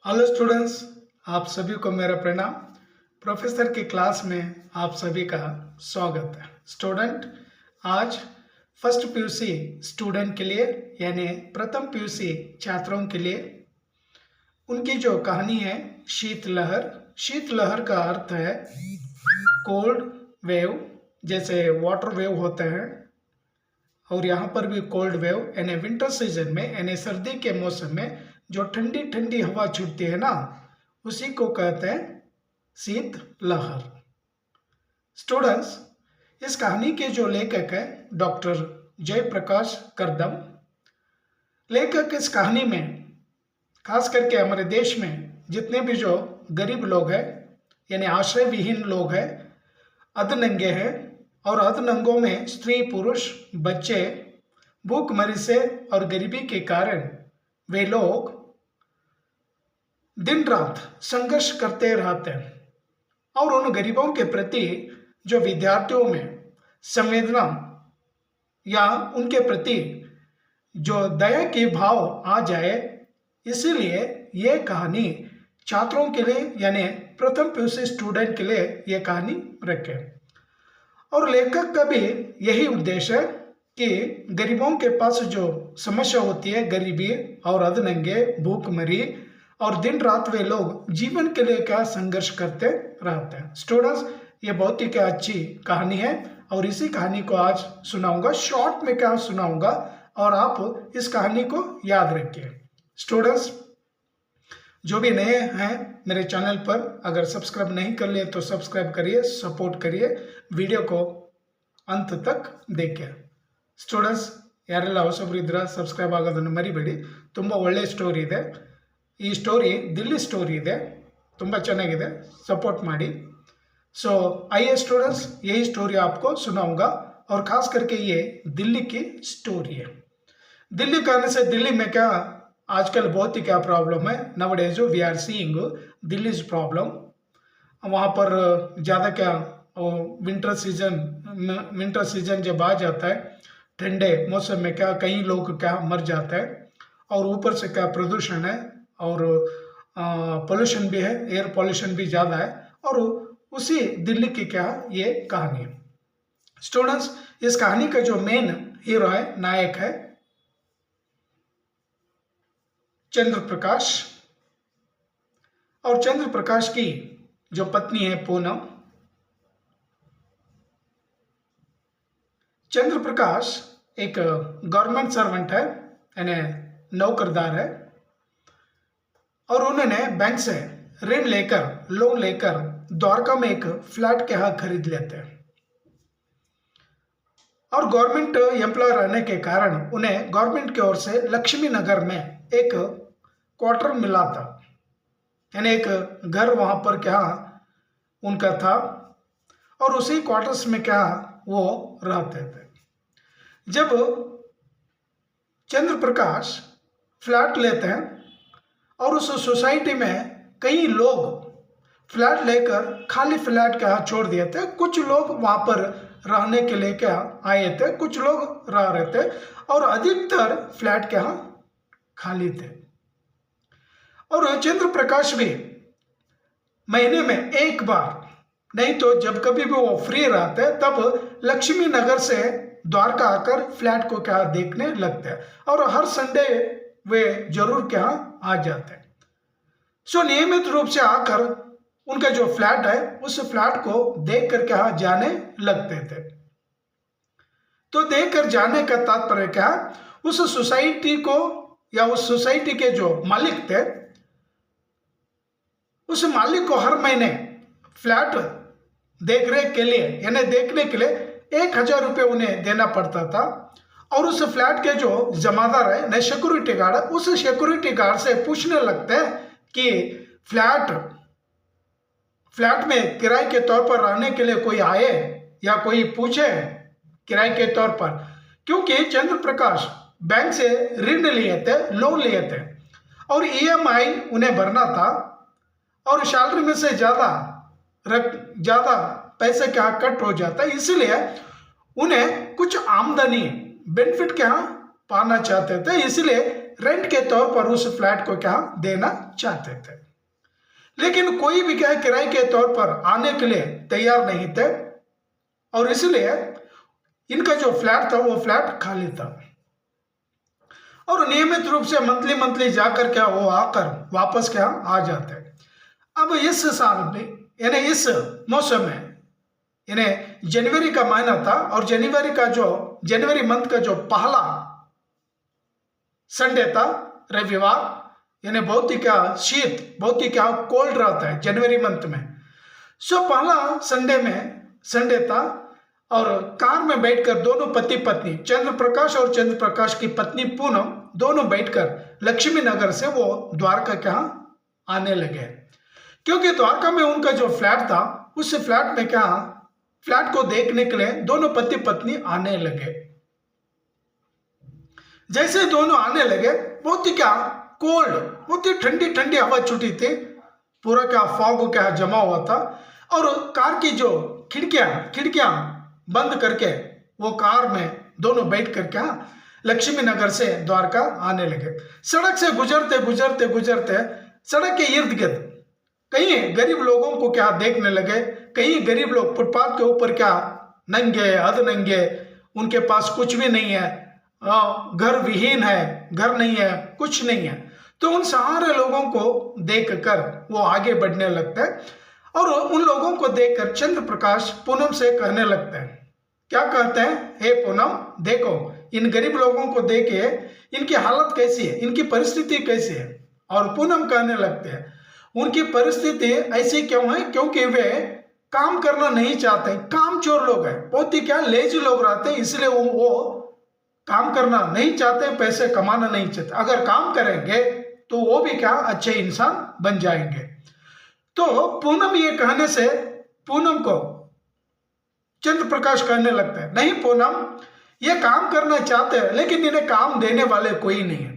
Hello students, आप सभी को मेरा प्रणाम। प्रोफेसर की क्लास में आप सभी का स्वागत है। स्टूडेंट, आज फर्स्ट पीयूसी स्टूडेंट के लिए यानी प्रथम पीयूसी छात्रों के लिए उनकी जो कहानी है शीतलहर। शीतलहर का अर्थ है कोल्ड वेव, जैसे वाटर वेव होते हैं और यहाँ पर भी कोल्ड वेव यानी विंटर सीजन में यानी सर्दी के मौसम में जो ठंडी ठंडी हवा छूटती है ना, उसी को कहते हैं शीत लहर। स्टूडेंट्स, इस कहानी के जो लेखक है डॉक्टर जयप्रकाश करदम। लेखक इस कहानी में खास करके हमारे देश में जितने भी जो गरीब लोग हैं यानी आश्रय विहीन लोग हैं, अधनंगे हैं और अधनंगों में स्त्री पुरुष बच्चे भूखमरी से और गरीबी के कारण वे लोग दिन रात संघर्ष करते रहते हैं और उन गरीबों के प्रति जो विद्यार्थियों में संवेदना या उनके प्रति जो दया के भाव आ जाए, इसीलिए ये कहानी छात्रों के लिए यानी प्रथम पीयूसी स्टूडेंट के लिए ये कहानी रखे। और लेखक का भी यही उद्देश्य है कि गरीबों के पास जो समस्या होती है, गरीबी और अधनंगे भूखमरी और दिन रात वे लोग जीवन के लिए क्या संघर्ष करते रहते हैं। स्टूडेंट्स, ये बहुत ही क्या अच्छी कहानी है और इसी कहानी को आज सुनाऊंगा, शॉर्ट में क्या सुनाऊंगा और आप इस कहानी को याद रखिए। स्टूडेंट्स, जो भी नए हैं मेरे चैनल पर, अगर सब्सक्राइब नहीं कर लिए तो सब्सक्राइब करिए, सपोर्ट करिए, वीडियो को अंत तक देखिए। ಸ್ಟೂಡೆಂಟ್ಸ್, ಯಾರೆಲ್ಲ ಹೊಸಬ್ರು ಇದ್ದೀರಾ ಸಬ್ಸ್ಕ್ರೈಬ್ ಆಗೋದನ್ನು ಮರಿಬೇಡಿ। ತುಂಬ ಒಳ್ಳೆಯ ಸ್ಟೋರಿ ಇದೆ, ಈ ಸ್ಟೋರಿ ದಿಲ್ಲಿ ಸ್ಟೋರಿ ಇದೆ, ತುಂಬ ಚೆನ್ನಾಗಿದೆ, सपोर्ट ಮಾಡಿ। सो आइए स्टूडेंट्स, यही स्टोरी आपको सुनाऊंगा और खास करके ये दिल्ली की स्टोरी है। दिल्ली कहने से दिल्ली में क्या आजकल बहुत ही क्या प्रॉब्लम है, nowadays we are seeing Delhi is problem. वहाँ पर ज़्यादा क्या विंटर सीजन जब आ जाता है, ठंडे मौसम में क्या कई लोग क्या मर जाते हैं और ऊपर से क्या प्रदूषण है और पोल्यूशन भी है, एयर पोल्यूशन भी ज़्यादा है और उसी दिल्ली की क्या ये कहानी है। स्टूडेंट्स, इस कहानी का जो मेन हीरो है, नायक है चंद्र प्रकाश और चंद्र प्रकाश की जो पत्नी है पूनम। चंद्र प्रकाश एक गवर्नमेंट सर्वेंट है यानी नौकरदार है और उन्होंने बैंक से ऋण लेकर लोन लेकर द्वारका में एक फ्लैट के यहाँ खरीद लेते हैं और गवर्नमेंट एम्प्लॉय रहने के कारण उन्हें गवर्नमेंट की ओर से लक्ष्मी नगर में एक क्वार्टर मिला था, यानी एक घर वहाँ पर क्या उनका था और उसी क्वार्टर्स में क्या वो रहते थे। जब चंद्र प्रकाश फ्लैट लेते हैं और उस सोसाइटी में कई लोग फ्लैट लेकर खाली फ्लैट क्या छोड़ दिए थे, कुछ लोग वहाँ पर रहने के लिए क्या आए थे, कुछ लोग रह रहे थे और अधिकतर फ्लैट क्या खाली थे। और चंद्र प्रकाश भी महीने में एक बार नहीं तो जब कभी भी वो फ्री रहते तब लक्ष्मी नगर से द्वारका आकर फ्लैट को क्या देखने लगते हैं और हर संडे वे जरूर क्या आ जाते हैं। सो नियमित रूप से आकर उनका जो फ्लैट है उस फ्लैट को देख कर क्या जाने लगते थे। तो देख कर जाने का तात्पर्य क्या, उस सोसाइटी को या उस सोसाइटी के जो मालिक थे, उस मालिक को हर महीने फ्लैट देख रेख के लिए यानी देखने के लिए 1000 रुपये उन्हें देना पड़ता था और उस फ्लैट के जो जमादार है न सिक्योरिटी गार्ड, उस सिक्योरिटी गार्ड से पूछने लगते हैं कि फ्लैट में किराए के तौर पर रहने के लिए कोई आए या कोई पूछे किराए के तौर पर, क्योंकि चंद्र प्रकाश बैंक से ऋण लिए थे, लोन लिए थे और EMI उन्हें भरना था और सैलरी में से ज़्यादा पैसे क्या कट हो जाता है, इसलिए उन्हें कुछ आमदनी बेनिफिट क्या पाना चाहते थे, इसलिए रेंट के तौर पर उस फ्लैट को क्या देना चाहते थे, लेकिन कोई भी क्या किराए के तौर पर आने के लिए तैयार नहीं थे, और इसलिए इनका जो फ्लैट था वो फ्लैट खाली था। और नियमित रूप से मंथली मंथली जाकर क्या वो आकर वापस क्या आ जाते। अब इस साल में यानी इस मौसम में यानी जनवरी का महीना था, और जनवरी मंथ का जो पहला संडे था, रविवार, यानी बहुत ही क्या शीत, बहुत ही क्या कोल्ड रहता है जनवरी मंथ में। सो पहला संडे था, और कार में बैठकर दोनों पति पत्नी चंद्र प्रकाश और चंद्र प्रकाश की पत्नी पूनम दोनों बैठकर लक्ष्मी नगर से वो द्वारका क्या आने लगे, क्योंकि द्वारका में उनका जो फ्लैट था उस फ्लैट को देखने के लिए दोनों पति पत्नी आने लगे। जैसे दोनों आने लगे, बहुत ही क्या कोल्ड, बहुत ही ठंडी ठंडी हवा छूटी थी, पूरा क्या फॉग क्या जमा हुआ था, और कार की जो खिड़कियां बंद करके वो कार में दोनों बैठ कर क्या लक्ष्मी नगर से द्वारका आने लगे। सड़क से गुजरते सड़क के इर्द गिर्द कई गरीब लोगों को क्या देखने लगे। कई गरीब लोग फुटपाथ के ऊपर क्या नंगे अधनंगे, उनके पास कुछ भी नहीं है, घर विहीन है, घर नहीं है, कुछ नहीं है। तो उन सारे लोगों को देखकर वो आगे बढ़ने लगते हैं, और उन लोगों को देखकर चंद्र प्रकाश पूनम से कहने लगते हैं। क्या कहते हैं? हे पूनम, देखो इन गरीब लोगों को देखिए, इनकी हालत कैसी है, इनकी परिस्थिति कैसी है। और पूनम कहने लगते हैं उनकी परिस्थिति ऐसी क्यों है? क्योंकि वे काम करना नहीं चाहते, काम चोर लोग हैं, बहुत ही क्या लेजी लोग रहते हैं, इसलिए वो काम करना नहीं चाहते, पैसे कमाना नहीं चाहते। अगर काम करेंगे तो वो भी क्या अच्छे इंसान बन जाएंगे। तो पूनम ये कहने से पूनम को चंद्र प्रकाश कहने लगते हैं, नहीं पूनम, ये काम करना चाहते हैं, लेकिन इन्हें काम देने वाले कोई नहीं है।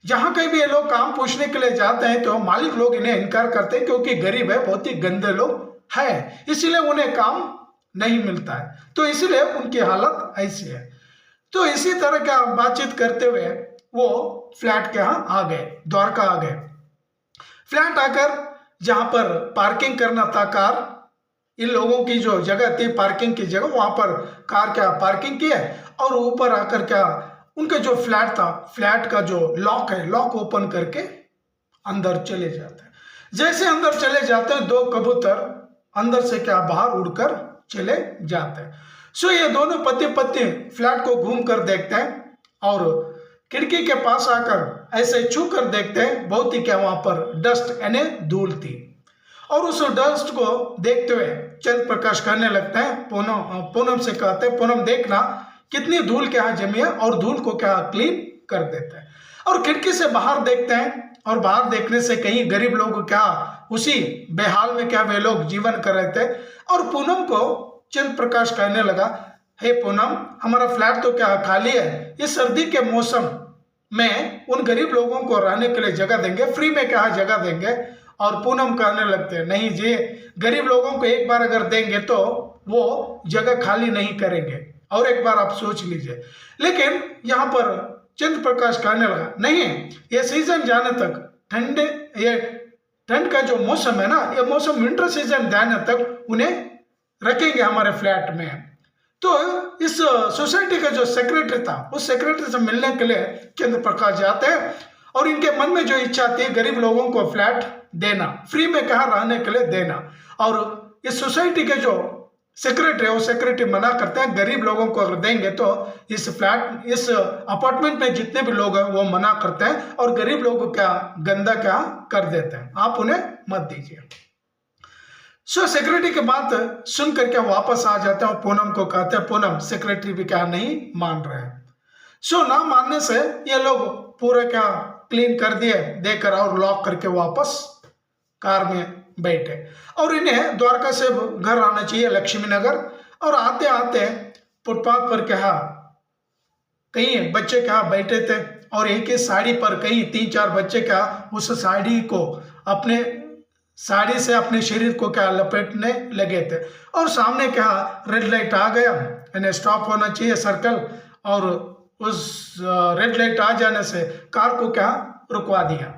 जहां कहीं भी ये लोग काम पूछने के लिए जाते हैं तो मालिक लोग इन्हें इनकार करते हैं, क्योंकि गरीब है, बहुत ही गंदे लोग हैं, इसलिए उन्हें काम नहीं मिलता है। तो इसलिए उनकी हालत ऐसी है। तो इसी तरह क्या बातचीत करते हुए वो फ्लैट के यहाँ आ गए, द्वारका आ गए। फ्लैट आकर जहां पर पार्किंग करना था कार, इन लोगों की जो जगह थी पार्किंग की जगह, वहां पर कार क्या पार्किंग की है, और ऊपर आकर क्या उनका जो फ्लैट था, फ्लैट का जो लॉक है, लॉक ओपन करके अंदर चले जाते हैं। जैसे अंदर चले जाते हैं, दो कबूतर अंदर से क्या बाहर उड़कर चले जाते हैं। सो ये दोनों पति पत्नी फ्लैट को घूम कर देखते हैं, और खिड़की के पास आकर ऐसे छू कर देखते हैं, बहुत ही क्या वहां पर डस्ट यानी धूल थी। और उस डस्ट को देखते हुए चंद्र प्रकाश कहने लगते हैं, पूनम से कहते हैं, पूनम देखना कितनी धूल क्या जमी है, और धूल को क्या क्लीन कर देते हैं। और खिड़की से बाहर देखते हैं, और बाहर देखने से कई गरीब लोग क्या उसी बेहाल में क्या वे लोग जीवन कर रहे थे। और पूनम को चंद्र प्रकाश कहने लगा, हे पूनम, हमारा फ्लैट तो क्या खाली है, इस सर्दी के मौसम में उन गरीब लोगों को रहने के लिए जगह देंगे, फ्री में क्या जगह देंगे। और पूनम कहने लगते हैं, नहीं जी, गरीब लोगों को एक बार अगर देंगे तो वो जगह खाली नहीं करेंगे, और एक बार आप सोच लीजिए। लेकिन यहाँ पर चंद्र प्रकाश कहने लगा, नहीं, ये सीजन जाने तक ये ठंड का जो मौसम है ना, ये मौसम विंटर सीजन जाने तक उन्हें रखेंगे हमारे फ्लैट में। तो इस सोसाइटी का जो सेक्रेटरी था, उस सेक्रेटरी से मिलने के लिए चंद्र प्रकाश जाते हैं, और इनके मन में जो इच्छा थी गरीब लोगों को फ्लैट देना, फ्री में कहा रहने के लिए देना। और इस सोसाइटी के जो सेक्रेटरी है, वो सेक्रेटरी मना करते हैं, गरीब लोगों को अगर देंगे तो इस अपार्टमेंट में जितने भी लोग हैं वो मना करते हैं, और गरीब लोगों को क्या गंदा क्या कर देते हैं, आप उन्हें मत दीजिए। सो सेक्रेटरी की बात सुन करके वापस आ जाते हैं, और पूनम को कहते हैं, पूनम, सेक्रेटरी भी क्या नहीं मान रहे हैं। सो ना मानने से ये लोग पूरा क्या क्लीन कर दिए देकर, और लॉक करके वापस कार में बैठे। और इन्हें द्वारका से घर आना चाहिए लक्ष्मी नगर, और आते आते फुटपाथ पर क्या कई बच्चे क्या बैठे थे, और एक ही साड़ी पर कई 3-4 बच्चे क्या उस साड़ी को अपने साड़ी से अपने शरीर को क्या लपेटने लगे थे। और सामने क्या रेड लाइट आ गया, इन्हें स्टॉप होना चाहिए सर्कल, और उस रेड लाइट आ जाने से कार को क्या रुकवा दिया।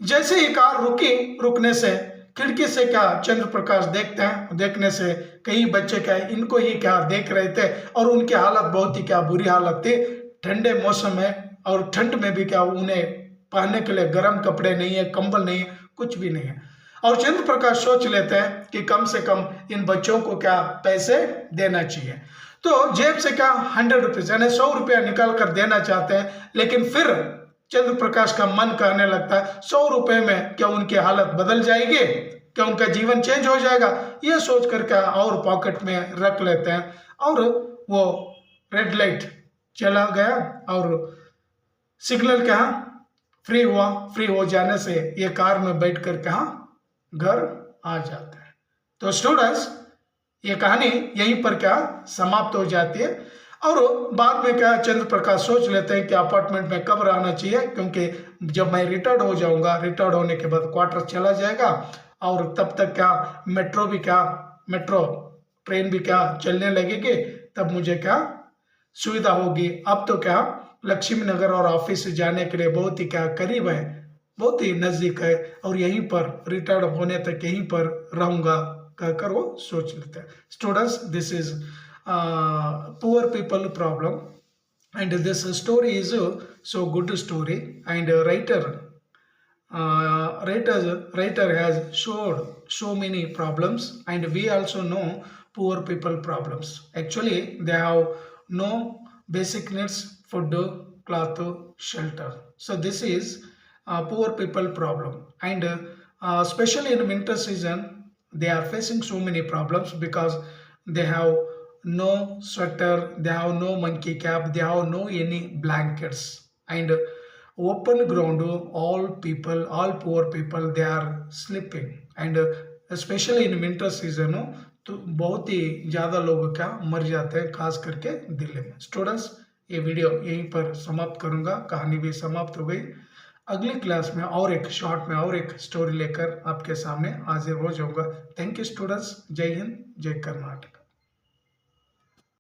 जैसे ही कार रुकी, रुकने से खिड़की से क्या चंद्र प्रकाश देखते हैं, देखने से कई बच्चे क्या इनको ही क्या देख रहे थे और उनकी हालत बहुत ही क्या बुरी हालत थी। ठंडे मौसम है और ठंड में भी क्या उन्हें पहनने के लिए गर्म कपड़े नहीं है, कंबल नहीं है, कुछ भी नहीं है। और चंद्र प्रकाश सोच लेते हैं कि कम से कम इन बच्चों को क्या पैसे देना चाहिए। तो जेब से क्या 100 रुपीज यानी 100 रुपया निकाल कर देना चाहते हैं, लेकिन फिर चंद्र प्रकाश का मन कहने लगता है 100 रुपए में क्या उनकी हालत बदल जाएगी, क्या उनका जीवन चेंज हो जाएगा, ये सोच कर क्या और पॉकेट में रख लेते हैं। और वो रेड लाइट चला गया और सिग्नल क्या फ्री हुआ। फ्री हो जाने से ये कार में बैठ कर क्या घर आ जाते हैं। तो स्टूडेंट्स, ये कहानी यहीं पर क्या समाप्त हो जाती है। और बाद में क्या चंद्र प्रकाश सोच लेते हैं कि अपार्टमेंट में कब रहना चाहिए, क्योंकि जब मैं रिटायर्ड हो जाऊंगा, रिटायर्ड होने के बाद क्वार्टर चला जाएगा और तब तक क्या मेट्रो ट्रेन भी क्या चलने लगेगी, तब मुझे क्या सुविधा होगी। अब तो क्या लक्ष्मी नगर और ऑफिस जाने के लिए बहुत ही क्या करीब है, बहुत ही नज़दीक है और यहीं पर रिटायर्ड होने तक यहीं पर रहूँगा कहकर वो सोच लेते हैं। Students, this is poor people problem and this story is so good story, and writer has showed so many problems, and we also know poor people problems. Actually they have no basic needs: food, cloth, shelter. So this is poor people problem, and especially in winter season they are facing so many problems because they have no sweater, they have no monkey cap, they have no any blankets, and open ground, all poor people they are sleeping, and especially in winter season तो बहुत ही ज़्यादा लोग क्या मर जाते हैं, खास करके दिल्ली में। स्टूडेंट्स, ये वीडियो यहीं पर समाप्त करूँगा, कहानी भी समाप्त हो गई। अगली क्लास में और एक शॉर्ट में और एक स्टोरी लेकर आपके सामने हाजिर हो जाऊँगा। थैंक यू स्टूडेंट्स, जय हिंद, जय कर्नाटक।